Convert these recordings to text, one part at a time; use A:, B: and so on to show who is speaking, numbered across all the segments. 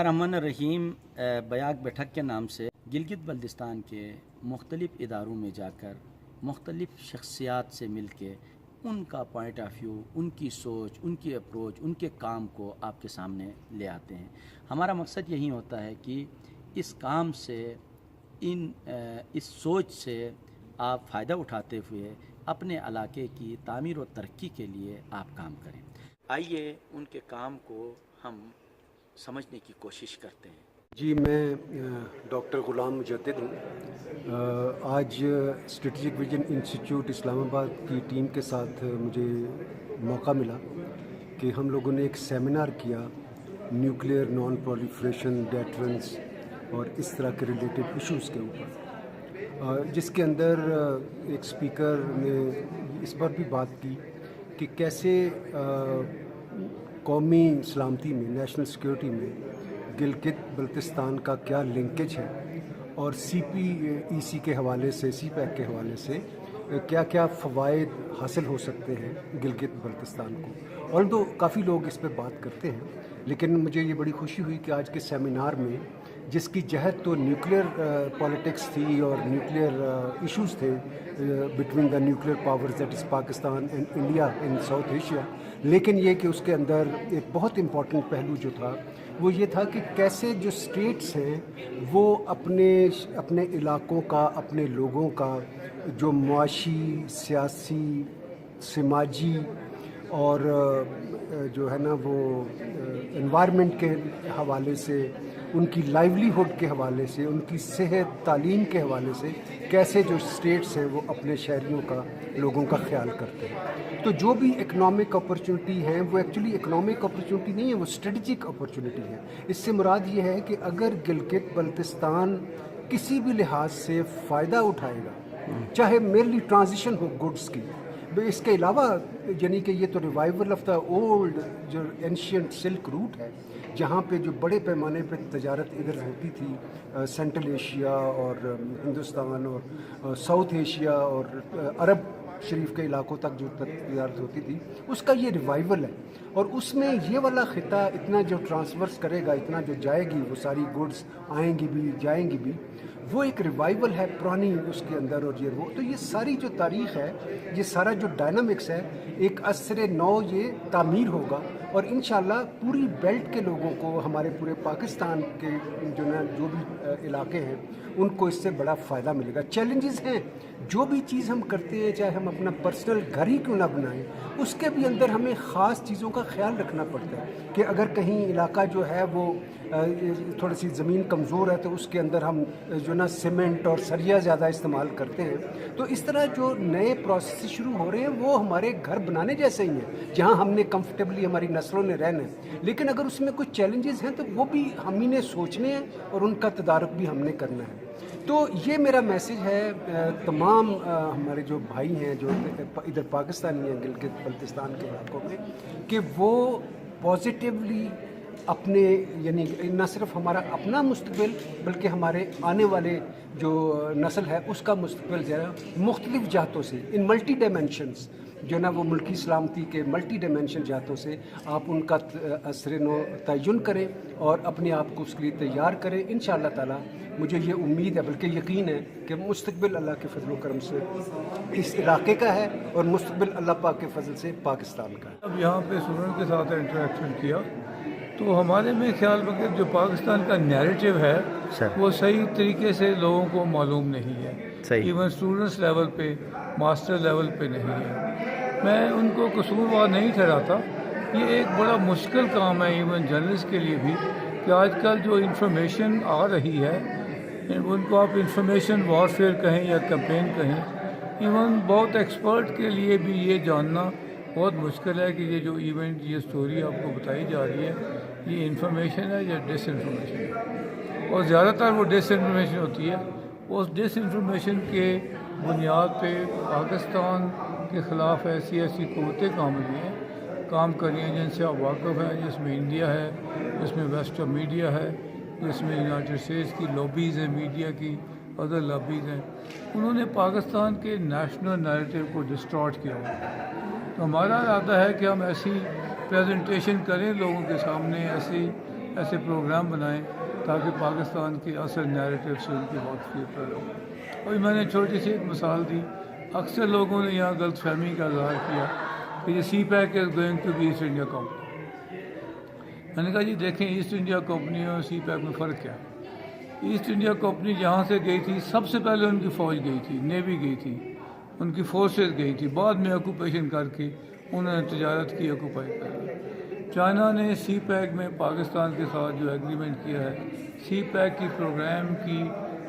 A: الرحمن الرحیم بیاک بیٹھک کے نام سے گلگت بلتستان کے مختلف اداروں میں جا کر مختلف شخصیات سے مل کے ان کا پوائنٹ آف ویو، ان کی سوچ، ان کی اپروچ، ان کے کام کو آپ کے سامنے لے آتے ہیں۔ ہمارا مقصد یہی ہوتا ہے کہ اس کام سے اس سوچ سے آپ فائدہ اٹھاتے ہوئے اپنے علاقے کی تعمیر و ترقی کے لیے آپ کام کریں۔ آئیے ان کے کام کو ہم سمجھنے کی کوشش کرتے ہیں۔
B: جی، میں ڈاکٹر غلام مجدد ہوں۔ آج اسٹریٹجک ویژن انسٹیٹیوٹ اسلام آباد کی ٹیم کے ساتھ مجھے موقع ملا کہ ہم لوگوں نے ایک سیمینار کیا نیوکلیئر نان پرولیفریشن ڈیٹرنس اور اس طرح کے ریلیٹڈ ایشوز کے اوپر، جس کے اندر ایک اسپیکر نے اس پر بھی بات کی کہ کیسے قومی سلامتی میں، نیشنل سیکیورٹی میں گلگت بلتستان کا کیا لنکیج ہے اور سی پی ای سی کے حوالے سے، سی پیک کے حوالے سے کیا کیا فوائد حاصل ہو سکتے ہیں گلگت بلتستان کو۔ اور تو کافی لوگ اس پہ بات کرتے ہیں، لیکن مجھے یہ بڑی خوشی ہوئی کہ آج کے سیمینار میں، جس کی جہت تو نیوکلیئر پالیٹکس تھی اور نیوکلیئر ایشوز تھے between the nuclear powers that is Pakistan and India in South Asia, لیکن یہ کہ اس کے اندر ایک بہت امپورٹنٹ پہلو جو تھا وہ یہ تھا کہ کیسے جو اسٹیٹس ہیں وہ اپنے علاقوں کا، اپنے لوگوں کا جو معاشی، سیاسی، سماجی اور جو ہے نا وہ انوائرمنٹ کے حوالے سے، ان کی لائیولیہڈ کے حوالے سے، ان کی صحت، تعلیم کے حوالے سے کیسے جو اسٹیٹس ہیں وہ اپنے شہریوں کا، لوگوں کا خیال کرتے ہیں۔ تو جو بھی اکنامک اپرچونٹی ہیں وہ ایکچولی اکنامک اپرچونٹی نہیں ہے، وہ اسٹریٹجک اپرچونٹی ہے۔ اس سے مراد یہ ہے کہ اگر گلگت بلتستان کسی بھی لحاظ سے فائدہ اٹھائے گا، چاہے میرلی ٹرانزیشن ہو گڈس کی، اس کے علاوہ یعنی کہ یہ تو ریوائول آف دا اولڈ جو اینشینٹ سلک روٹ ہے، جہاں پہ جو بڑے پیمانے پہ تجارت ادھر ہوتی تھی، سینٹرل ایشیا اور ہندوستان اور ساؤتھ ایشیا اور عرب شریف کے علاقوں تک جو تجارت ہوتی تھی، اس کا یہ ریوائول ہے۔ اور اس میں یہ والا خطہ اتنا جو ٹرانسورس کرے گا، اتنا جو جائے گی، وہ ساری گڈس آئیں گی بھی، جائیں گی بھی، وہ ایک ریوائول ہے پرانی اس کے اندر۔ اور یہ وہ تو یہ ساری جو تاریخ ہے، یہ سارا جو ڈائنامکس ہے، ایک عصر نو یہ تعمیر ہوگا، اور انشاءاللہ پوری بیلٹ کے لوگوں کو، ہمارے پورے پاکستان کے جو بھی علاقے ہیں، ان کو اس سے بڑا فائدہ ملے گا۔ چیلنجز ہیں، جو بھی چیز ہم کرتے ہیں، چاہے ہم اپنا پرسنل گھر ہی کیوں نہ بنائیں، اس کے بھی اندر ہمیں خاص چیزوں کا خیال رکھنا پڑتا ہے کہ اگر کہیں علاقہ جو ہے وہ تھوڑی سی زمین کمزور ہے تو اس کے اندر ہم جو نا سیمنٹ اور سریا زیادہ استعمال کرتے ہیں۔ تو اس طرح جو نئے پروسیس شروع ہو رہے ہیں وہ ہمارے گھر بنانے جیسے ہی ہیں، جہاں ہم نے کمفرٹیبلی ہماری نسلوں نے رہنا ہے، لیکن اگر اس میں کچھ چیلنجز ہیں تو وہ بھی ہم ہی نے سوچنے ہیں اور ان کا تدارک بھی ہم نے کرنا ہے۔ تو یہ میرا میسیج ہے تمام ہمارے جو بھائی ہیں جو ادھر پاکستانی ہیں گلگت بلتستان کے علاقوں میں، کہ وہ پازیٹیولی اپنے یعنی نہ صرف ہمارا اپنا مستقبل بلکہ ہمارے آنے والے جو نسل ہے اس کا مستقبل جو ہے مختلف جہتوں سے، ان ملٹی ڈائمینشنز جو نا وہ ملکی سلامتی کے ملٹی ڈائمینشن جہتوں سے آپ ان کا عصر نو تعین کریں اور اپنے آپ کو اس کے لیے تیار کریں۔ انشاءاللہ تعالی مجھے یہ امید ہے، بلکہ یقین ہے، کہ مستقبل اللہ کے فضل و کرم سے اس علاقے کا ہے اور مستقبل اللہ پاک کے فضل سے پاکستان کا ہے۔
C: اب یہاں پہ اسٹوڈنٹ کے ساتھ انٹریکشن کیا تو ہمارے میں خیال میں جو پاکستان کا نیریٹو ہے وہ صحیح طریقے سے لوگوں کو معلوم نہیں ہے، ایون اسٹوڈنٹس لیول پہ، ماسٹر لیول پہ نہیں ہے۔ میں ان کو قصوروار نہیں ٹھہراتا، یہ ایک بڑا مشکل کام ہے ایون جرنلسٹ کے لیے بھی، کہ آج کل جو انفارمیشن آ رہی ہے، ان کو آپ انفارمیشن وارفیئر کہیں یا کمپین کہیں، ایون بہت ایکسپرٹ کے لیے بھی یہ جاننا بہت مشکل ہے کہ یہ جو ایونٹ، یہ سٹوری آپ کو بتائی جا رہی ہے، یہ انفارمیشن ہے یا ڈس انفارمیشن ہے۔ اور زیادہ تر وہ ڈس انفارمیشن ہوتی ہے۔ اس ڈس انفارمیشن کے بنیاد پہ پاکستان کے خلاف ایسی قوتیں کام کر رہی ہیں جن سے آپ واقف ہیں، جس میں انڈیا ہے، جس میں ویسٹرن میڈیا ہے، جس میں یونائٹڈ اسٹیٹس کی لابیز ہیں، میڈیا کی ادر لابیز ہیں۔ انہوں نے پاکستان کے نیشنل نیریٹو کو ڈسٹارٹ کیا ہوا۔ تو ہمارا ارادہ ہے کہ ہم ایسی پریزنٹیشن کریں لوگوں کے سامنے، ایسی ایسے پروگرام بنائیں تاکہ پاکستان کے اصل نیریٹو سے ان کی واقفیت پیدا ہو. ابھی میں نے چھوٹی سی ایک مثال دی. اکثر لوگوں نے یہاں غلط فہمی کا اظہار کیا کہ یہ CPEC is going to be East India company. میں نے کہا جی دیکھیں ایسٹ انڈیا کمپنی اور سی پیک میں فرق کیا. ایسٹ انڈیا کمپنی جہاں سے گئی تھی سب سے پہلے ان کی فوج گئی تھی, نیوی گئی تھی, ان کی فورسز گئی تھی, بعد میں آکوپیشن کر کے انہوں نے تجارت کی, آکوپائی کر لی. چائنا نے سی پیک میں پاکستان کے ساتھ جو ایگریمنٹ کیا ہے, سی پیک کی پروگرام کی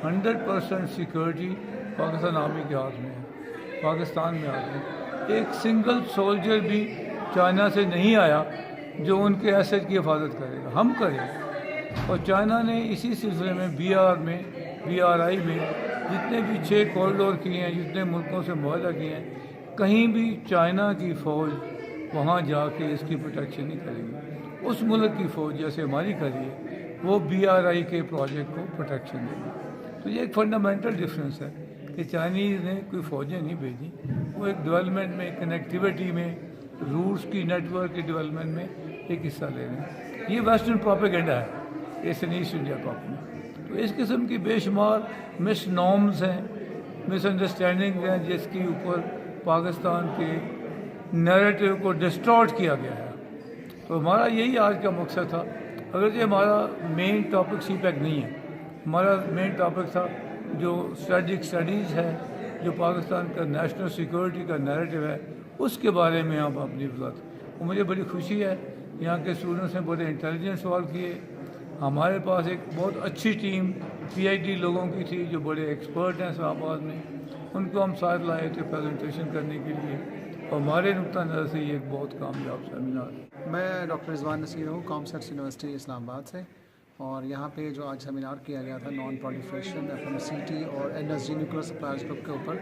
C: 100% سیکورٹی پاکستان آرمی کے ہاتھ میں ہے, پاکستان میں آتے ہیں. ایک سنگل سولجر بھی چائنا سے نہیں آیا جو ان کے ایسٹ کی حفاظت کرے گا, ہم کریں. اور چائنا نے اسی سلسلے میں BRI میں جتنے بھی 6 کوریڈور کیے ہیں, جتنے ملکوں سے معاہدہ کیے ہیں, کہیں بھی چائنا کی فوج وہاں جا کے اس کی پروٹیکشن نہیں کرے گی. اس ملک کی فوج جیسے ہماری کری ہے وہ BRI کے پروجیکٹ کو پروٹیکشن دے گی. تو یہ ایک فنڈامنٹل ڈفرینس ہے کہ چائنیز نے کوئی فوجیں نہیں بھیجی, وہ ایک ڈیولپمنٹ میں, کنیکٹیوٹی میں, روٹس کی نیٹ ورک کی ڈیولپمنٹ میں ایک حصہ لے رہے ہیں. یہ ویسٹرن پروپیگنڈا ہے ایسٹ انڈیا کمپنی. تو اس قسم کی بے شمار مس نارمز ہیں, مس انڈرسٹینڈنگ ہیں جس کے اوپر پاکستان کے نیریٹو کو ڈسٹارٹ کیا گیا ہے. تو ہمارا یہی آج کا مقصد تھا. اگرچہ ہمارا مین ٹاپک سی پیک نہیں ہے, ہمارا مین ٹاپک تھا جو اسٹریٹجک اسٹڈیز ہے, جو پاکستان کا نیشنل سیکورٹی کا نیریٹو ہے, اس کے بارے میں آپ اپنی وضاحت. اور مجھے بڑی خوشی ہے یہاں کے اسٹوڈنٹس نے بڑے انٹیلیجنٹ سوال کیے. ہمارے پاس ایک بہت اچھی ٹیم PhD لوگوں کی تھی جو بڑے ایکسپرٹ ہیں اسلام آباد میں, ان کو ہم ساتھ لائے تھے پریزنٹیشن کرنے کے لیے. اور ہمارے نقطہ نظر سے یہ ایک بہت کامیاب سیمینار ہے.
D: میں ڈاکٹر رضوان نصیر ہوں, کامسٹس یونیورسٹی اسلام آباد سے. اور یہاں پہ جو آج سیمینار کیا گیا تھا نان پرولیفریشن FMCT اور NSG نیوکلیر سپلائرز گروپ کے اوپر,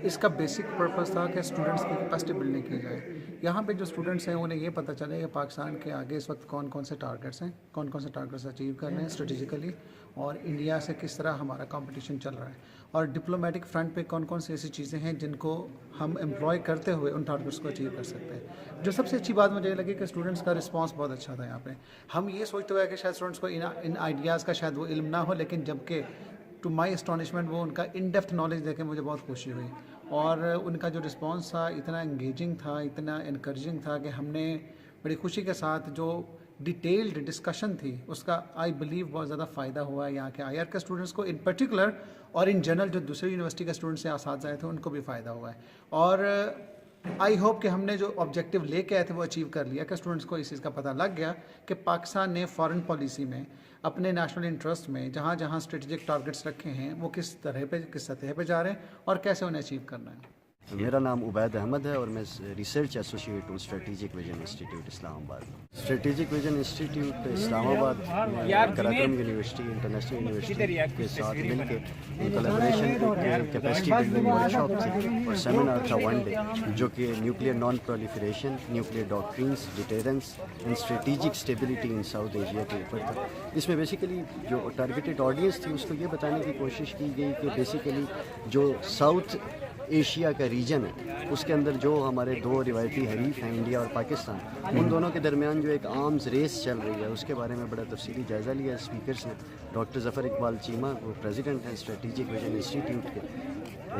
D: اس کا بیسک پرپز تھا کہ اسٹوڈنٹس کی کیپیسٹی بلڈنگ کی جائے. یہاں پہ جو اسٹوڈنٹس ہیں انہیں یہ پتہ چلے کہ پاکستان کے آگے اس وقت کون کون سے ٹارگیٹس ہیں, کون کون سے ٹارگیٹس اچیو کر رہے ہیں اسٹریٹجیکلی, اور انڈیا سے کس طرح ہمارا کمپٹیشن چل رہا ہے, اور ڈپلومیٹک فرنٹ پہ کون کون سی ایسی چیزیں ہیں جن کو ہم امپلوائے کرتے ہوئے ان ٹارگیٹس کو اچیو کر سکتے ہیں. جو سب سے اچھی بات مجھے یہ لگی کہ اسٹوڈنٹس کا رسپانس بہت اچھا تھا. یہاں پہ ہم یہ سوچتے ہوئے کہ شاید اسٹوڈنٹس کو ان آئیڈیاز کا شاید وہ علم نہ ہو, لیکن جب کہ ٹو مائی اسٹانشمنٹ وہ ان کا ان ڈیپتھ نالج دے کے مجھے بہت خوشی ہوئی. اور ان کا جو رسپانس تھا اتنا انگیجنگ تھا, اتنا انکریجنگ تھا کہ ہم نے بڑی خوشی کے ساتھ جو ڈیٹیلڈ ڈسکشن تھی اس کا آئی بلیو بہت زیادہ فائدہ ہوا ہے یہاں کے IR کے اسٹوڈنٹس کو ان پرٹیکولر, اور ان جنرل جو دوسری یونیورسٹی کے اسٹوڈنٹس یا اساتذہ آئے تھے ان کو بھی فائدہ ہوا ہے. اور آئی ہوپ کہ ہم نے جو آبجیکٹیو لے کے آئے تھے وہ اچیو کر لیا, کہ اسٹوڈنٹس کو اس چیز کا پتہ لگ گیا کہ پاکستان نے فارن پالیسی میں اپنے نیشنل انٹرسٹ میں جہاں جہاں اسٹریٹجک ٹارگیٹس رکھے ہیں وہ کس سطح پہ جا رہے ہیں اور کیسے انہیں اچیو کرنا ہے.
E: میرا نام عبید احمد ہے اور میں ریسرچ ایسوسیٹ ہوں اسٹریٹجک ویژن انسٹیٹیوٹ اسلام آباد. اسٹریٹجک ویژن انسٹیٹیوٹ اسلام آباد کراکرم یونیورسٹی انٹرنیشنل یونیورسٹی کے ساتھ مل کے collaboration capacity building workshop تھی اور سیمینار تھا 1 day جو کہ nuclear non proliferation, nuclear doctrines, deterrence and strategic stability in South Asia کے اوپر تھا. اس میں بیسیکلی جو ٹارگیٹڈ آڈینس تھی اس کو یہ بتانے کی کوشش کی گئی کہ بیسیکلی جو ساؤتھ ایشیا کا ریجن ہے اس کے اندر جو ہمارے 2 روایتی حریف ہیں انڈیا اور پاکستان, ان دونوں کے درمیان جو ایک آرمز ریس چل رہی ہے اس کے بارے میں بڑا تفصیلی جائزہ لیا. اسپیکرس نے ڈاکٹر ظفر اقبال چیمہ, وہ پریزیڈنٹ ہیں اسٹریٹجک ویژن انسٹیٹیوٹ کے,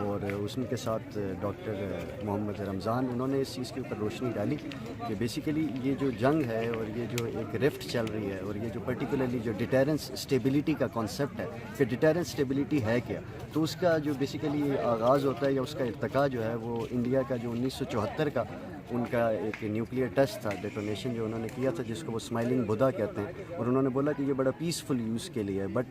E: اور اس کے ساتھ ڈاکٹر محمد رمضان, انہوں نے اس چیز کے اوپر روشنی ڈالی کہ بیسیکلی یہ جو جنگ ہے اور یہ جو ایک رفٹ چل رہی ہے اور یہ جو پرٹیکولرلی جو ڈیٹیرنس اسٹیبلٹی کا کانسیپٹ ہے کہ ڈیٹیرنس اسٹیبلٹی ہے کیا, تو اس کا جو بیسیکلی آغاز ہوتا ہے یا اس کا ارتقا جو ہے وہ انڈیا کا جو 1974 کا ان کا ایک نیوکلیئر ٹیسٹ تھا, ڈیٹونیشن جو انہوں نے کیا تھا جس کو وہ اسمائلنگ بدھا کہتے ہیں, اور انہوں نے بولا کہ یہ بڑا پیسفل یوز کے لیے ہے. But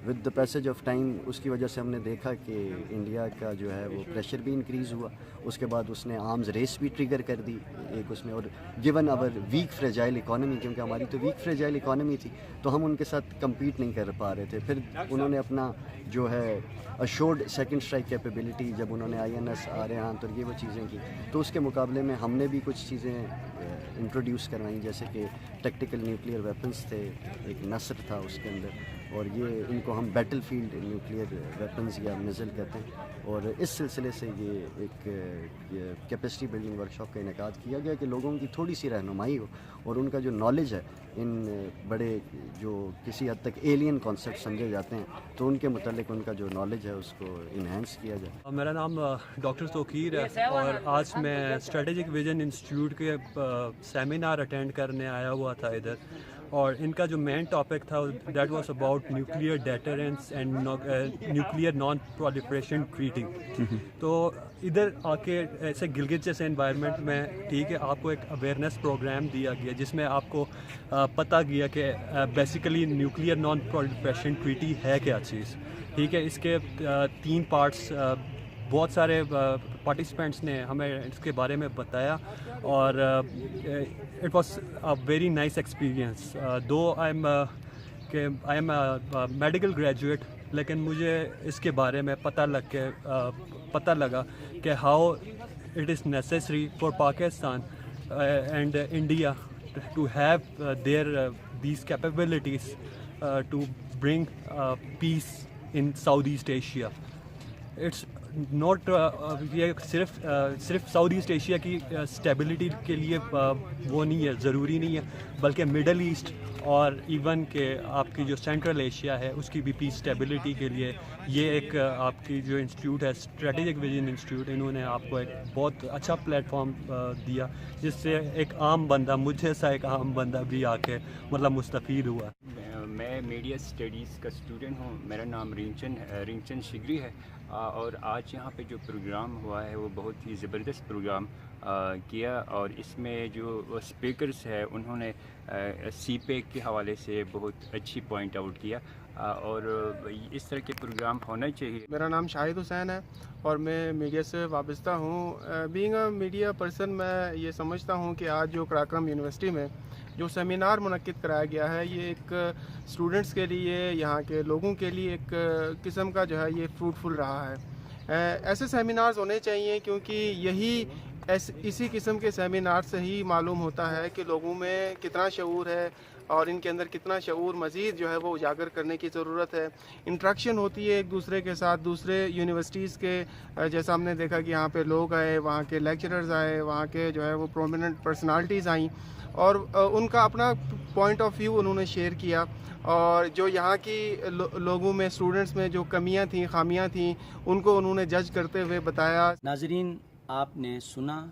E: with the passage of time اس کی وجہ سے ہم نے دیکھا کہ انڈیا کا جو ہے وہ پریشر بھی انکریز ہوا, اس کے بعد اس نے آرمز ریس بھی ٹریگر کر دی ایک اس میں, اور گیون آور ویک فریجائل اکانومی, کیونکہ ہماری تو ویک فریجائل اکانومی تھی تو ہم ان کے ساتھ کمپیٹ نہیں کر پا رہے تھے. پھر انہوں نے اپنا جو ہے اشورڈ سیکنڈ اسٹرائک کیپیبلٹی جب انہوں نے INS آریان تو یہ وہ چیزیں کی, تو اس کے مقابلے میں ہم نے بھی کچھ چیزیں انٹروڈیوس کروائیں, جیسے کہ ٹیکٹیکل نیوکلیئر ویپنس تھے, ایک نصر تھا اس کے اندر, اور یہ ان کو ہم بیٹل فیلڈ نیوکلیئر ویپنز یا میزل کہتے ہیں. اور اس سلسلے سے یہ ایک کیپیسٹی بلڈنگ ورکشاپ کا انعقاد کیا گیا کہ لوگوں کی تھوڑی سی رہنمائی ہو اور ان کا جو نالج ہے ان بڑے جو کسی حد تک ایلین کانسیپٹ سمجھے جاتے ہیں تو ان کے متعلق ان کا جو نالج ہے اس کو انہینس کیا جائے.
F: میرا نام ڈاکٹر توقیر ہے اور آج میں اسٹریٹجک ویژن انسٹیٹیوٹ کے سیمینار اٹینڈ کرنے آیا ہوا تھا ادھر, اور ان کا جو مین ٹاپک تھا that was about nuclear deterrence and nuclear non proliferation treaty. تو ادھر آ کے ایسے گلگت جیسے انوائرمنٹ میں ٹھیک ہے آپ کو ایک اویئرنیس پروگرام دیا گیا جس میں آپ کو پتہ گیا کہ basically nuclear non proliferation treaty ہے کیا چیز. ٹھیک ہے, اس کے 3 پارٹس بہت سارے پارٹیسپینٹس نے ہمیں اس کے بارے میں بتایا اور it was a very nice experience. Though I am medical graduate, لیکن مجھے اس کے بارے میں پتہ لگا کہ how it is necessary for Pakistan and India to have these capabilities to bring peace in South East Asia. It's not یہ صرف ساؤتھ ایسٹ ایشیا کی اسٹیبلٹی کے لیے وہ نہیں ہے, ضروری نہیں ہے, بلکہ مڈل ایسٹ اور ایون کہ آپ کی جو سینٹرل ایشیا ہے اس کی بھی پیس اسٹیبلٹی کے لیے یہ ایک آپ کی جو انسٹیٹیوٹ ہے اسٹریٹجک ویژن انسٹیٹیوٹ, انہوں نے آپ کو ایک بہت اچھا پلیٹ فارم دیا جس سے ایک عام بندہ, مجھ جیسا ایک عام بندہ بھی آ کے مطلب مستفید ہوا.
G: میں میڈیا اسٹڈیز کا اسٹوڈنٹ ہوں. میرا نام رنگچند شگری ہے اور آج یہاں پہ جو پروگرام ہوا ہے وہ بہت ہی زبردست پروگرام کیا, اور اس میں جو اسپیکرز ہے انہوں نے سی پیک کے حوالے سے بہت اچھی پوائنٹ آؤٹ کیا اور اس طرح کے پروگرام ہونا چاہیے.
H: میرا نام شاہد حسین ہے اور میں میڈیا سے وابستہ ہوں. بینگ اے میڈیا پرسن میں یہ سمجھتا ہوں کہ آج جو قراقرم یونیورسٹی میں جو سیمینار منعقد کرایا گیا ہے یہ ایک اسٹوڈنٹس کے لیے, یہاں کے لوگوں کے لیے ایک قسم کا جو ہے یہ فروٹفل رہا ہے. ایسے سیمینارز ہونے چاہیے کیونکہ یہی اسی قسم کے سیمینار سے ہی معلوم ہوتا ہے کہ لوگوں میں کتنا شعور ہے اور ان کے اندر کتنا شعور مزید جو ہے وہ اجاگر کرنے کی ضرورت ہے. انٹریکشن ہوتی ہے ایک دوسرے کے ساتھ, دوسرے یونیورسٹیز کے, جیسا ہم نے دیکھا کہ یہاں پہ لوگ آئے, وہاں کے لیکچررز آئے, وہاں کے جو ہے وہ پرومیننٹ پرسنالٹیز آئیں اور ان کا اپنا پوائنٹ آف ویو انہوں نے شیئر کیا, اور جو یہاں کی لوگوں میں اسٹوڈنٹس میں جو کمیاں تھیں, خامیاں تھیں, ان کو انہوں نے جج کرتے ہوئے بتایا.
A: ناظرین, آپ نے سنا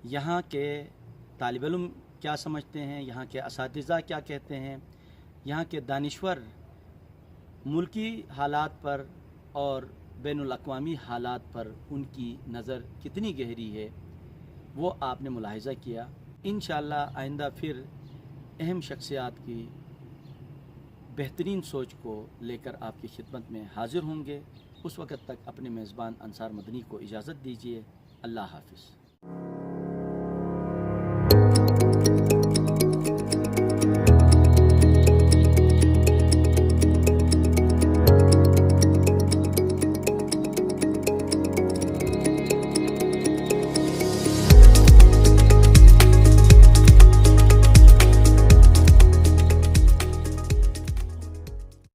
A: یہاں کے طالب علم کیا سمجھتے ہیں, یہاں کے اساتذہ کیا کہتے ہیں, یہاں کے دانشور ملکی حالات پر اور بین الاقوامی حالات پر ان کی نظر کتنی گہری ہے, وہ آپ نے ملاحظہ کیا. انشاءاللہ آئندہ پھر اہم شخصیات کی بہترین سوچ کو لے کر آپ کی خدمت میں حاضر ہوں گے. اس وقت تک اپنے میزبان انصار مدنی کو اجازت دیجیے. اللہ حافظ.